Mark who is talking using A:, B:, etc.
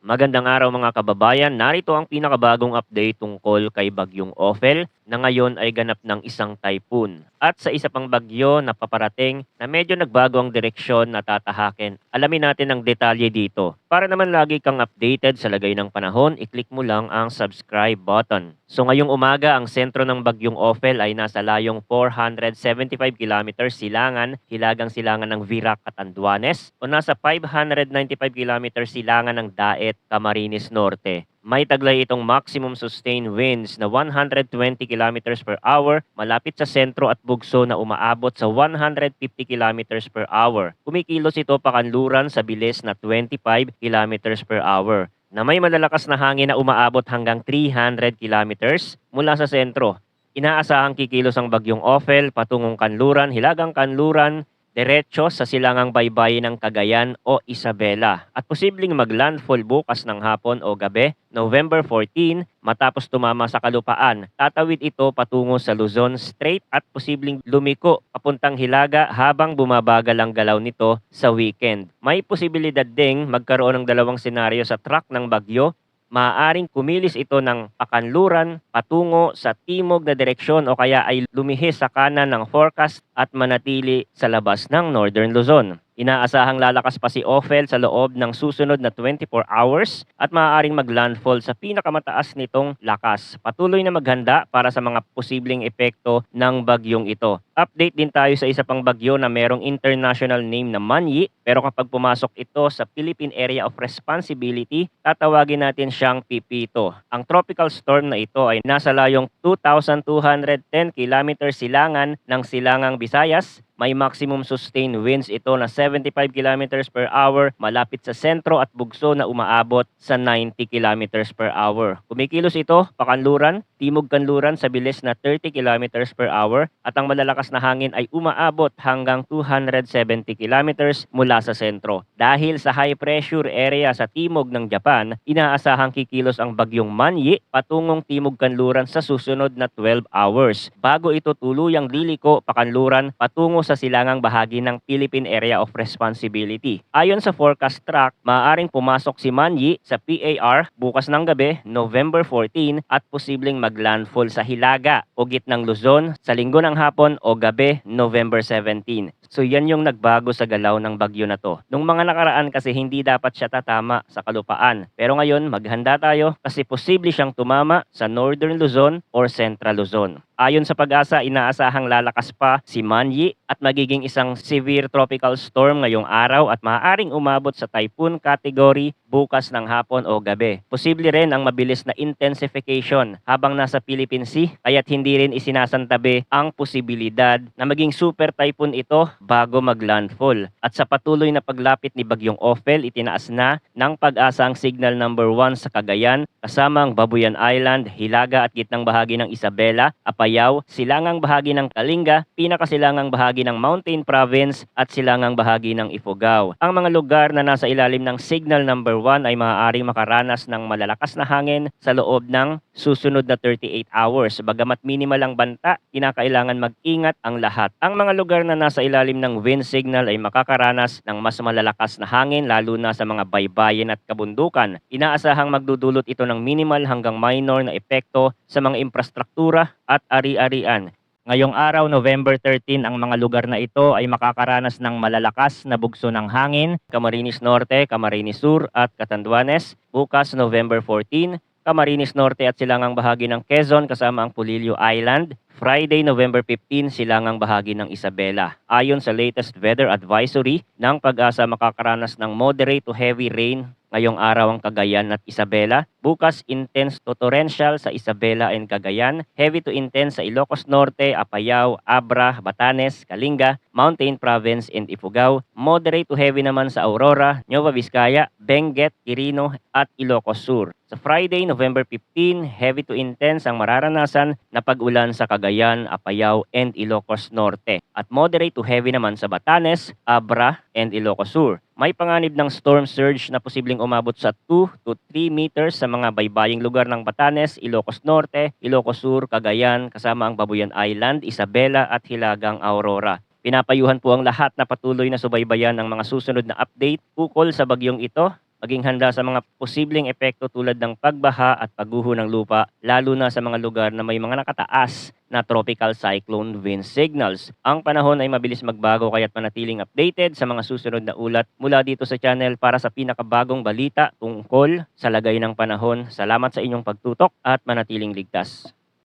A: Magandang araw mga kababayan. Narito ang pinakabagong update tungkol kay Bagyong Ophel na ngayon ay ganap ng isang typhoon. At sa isa pang bagyo na paparating na medyo nagbago ang direksyon na tatahakin. Alamin natin ang detalye dito. Para naman lagi kang updated sa lagay ng panahon, i-click mo lang ang subscribe button. So ngayong umaga, ang sentro ng Bagyong Ophel ay nasa layong 475 kilometers silangan, hilagang silangan ng Virac at Anduanes o nasa 595 kilometers silangan ng Daet, Camarines Norte. May taglay itong maximum sustained winds na 120 kilometers per hour malapit sa sentro at bugso na umaabot sa 150 kilometers per hour. Kumikilos ito pakanluran sa bilis na 25 kilometers per hour na may malalakas na hangin na umaabot hanggang 300 kilometers mula sa sentro. Inaasahang kikilos ang Bagyong Ophel patungong Kanluran, Hilagang Kanluran, diretso sa silangang baybayin ng Cagayan o Isabela at posibleng maglandfall bukas ng hapon o gabi, November 14, matapos tumama sa kalupaan. Tatawid ito patungo sa Luzon Strait at posibleng lumiko papuntang Hilaga habang bumabagal ang galaw nito sa weekend. May posibilidad ding magkaroon ng dalawang senaryo sa track ng bagyo. Maaaring kumilis ito ng pakanluran patungo sa timog na direksyon o kaya ay lumihis sa kanan ng forecast at manatili sa labas ng Northern Luzon. Inaasahang lalakas pa si Ophel sa loob ng susunod na 24 hours at maaaring maglandfall sa pinakamataas nitong lakas. Patuloy na maghanda para sa mga posibleng epekto ng bagyong ito. Update din tayo sa isa pang bagyo na merong international name na Manyi, pero kapag pumasok ito sa Philippine Area of Responsibility, tatawagin natin siyang Pipito. Ang tropical storm na ito ay nasa layong 2,210 kilometers silangan ng silangang Visayas. May maximum sustained winds ito na 75 kilometers per hour malapit sa sentro at bugso na umaabot sa 90 kilometers per hour. Kumikilos ito pakanluran, timog kanluran sa bilis na 30 kilometers per hour at ang malalakas na hangin ay umaabot hanggang 270 kilometers mula sa sentro. Dahil sa high pressure area sa timog ng Japan, inaasahang kikilos ang bagyong Manyi patungong timog kanluran sa susunod na 12 hours bago ito tuluyang liliko pakanluran patungo sa silangang bahagi ng Philippine Area of Responsibility. Ayon sa forecast track, maaaring pumasok si Manyi sa PAR bukas ng gabi, November 14 at posibleng maglandfall sa Hilaga o gitnang Luzon sa linggo ng hapon o gabi, November 17. So yan yung nagbago sa galaw ng bagyo na to. Nung mga nakaraan kasi hindi dapat siya tatama sa kalupaan. Pero ngayon maghanda tayo kasi posible siyang tumama sa Northern Luzon or Central Luzon. Ayon sa Pag-asa, inaasahang lalakas pa si Manyi at magiging isang severe tropical storm ngayong araw at maaaring umabot sa typhoon category bukas ng hapon o gabi. Posible rin ang mabilis na intensification habang nasa Philippine Sea kaya't hindi rin isinasantabi ang posibilidad na maging super typhoon ito bago maglandfall. At sa patuloy na paglapit ni Bagyong Ophel, itinaas na ng Pag-asa ang signal number 1 sa Cagayan kasama ang Babuyan Island, Hilaga at gitnang bahagi ng Isabela, Apayao, silangang bahagi ng Kalinga, pinakasilangang bahagi ng Mountain Province at silangang bahagi ng Ifugao. Ang mga lugar na nasa ilalim ng signal number 1 ay maaaring makaranas ng malalakas na hangin sa loob ng susunod na 38 hours. Bagamat minimal ang banta, kinakailangan mag-ingat ang lahat. Ang mga lugar na nasa ilalim ng wind signal ay makakaranas ng mas malalakas na hangin lalo na sa mga baybayin at kabundukan. Inaasahang magdudulot ito ng minimal hanggang minor na epekto sa mga infrastruktura at ari-arian. Ngayong araw, November 13, ang mga lugar na ito ay makakaranas ng malalakas na bugso ng hangin, Camarines Norte, Camarines Sur at Catanduanes. Bukas, November 14, Camarines Norte at silangang bahagi ng Quezon kasama ang Pulilio Island. Friday, November 15, silangang bahagi ng Isabela. Ayon sa latest weather advisory ng Pag-asa, makakaranas ng moderate to heavy rain ngayong araw ang Cagayan at Isabela. Bukas, intense to torrential sa Isabela and Cagayan. Heavy to intense sa Ilocos Norte, Apayao, Abra, Batanes, Kalinga, Mountain Province and Ifugao. Moderate to heavy naman sa Aurora, Nueva Vizcaya, Benguet, Quirino at Ilocos Sur. Sa Friday, November 15, heavy to intense ang mararanasan na pag-ulan sa Cagayan, Apayao and Ilocos Norte. At moderate to heavy naman sa Batanes, Abra and Ilocos Sur. May panganib ng storm surge na posibleng umabot sa 2 to 3 meters sa mga baybaying lugar ng Batanes, Ilocos Norte, Ilocos Sur, Cagayan, kasama ang Babuyan Island, Isabela at Hilagang Aurora. Pinapayuhan po ang lahat na patuloy na subaybayan ang mga susunod na update ukol sa bagyong ito. Maging handa sa mga posibleng epekto tulad ng pagbaha at pagguho ng lupa, lalo na sa mga lugar na may mga nakataas na tropical cyclone wind signals. Ang panahon ay mabilis magbago kaya't manatiling updated sa mga susunod na ulat mula dito sa channel para sa pinakabagong balita tungkol sa lagay ng panahon. Salamat sa inyong pagtutok at manatiling ligtas.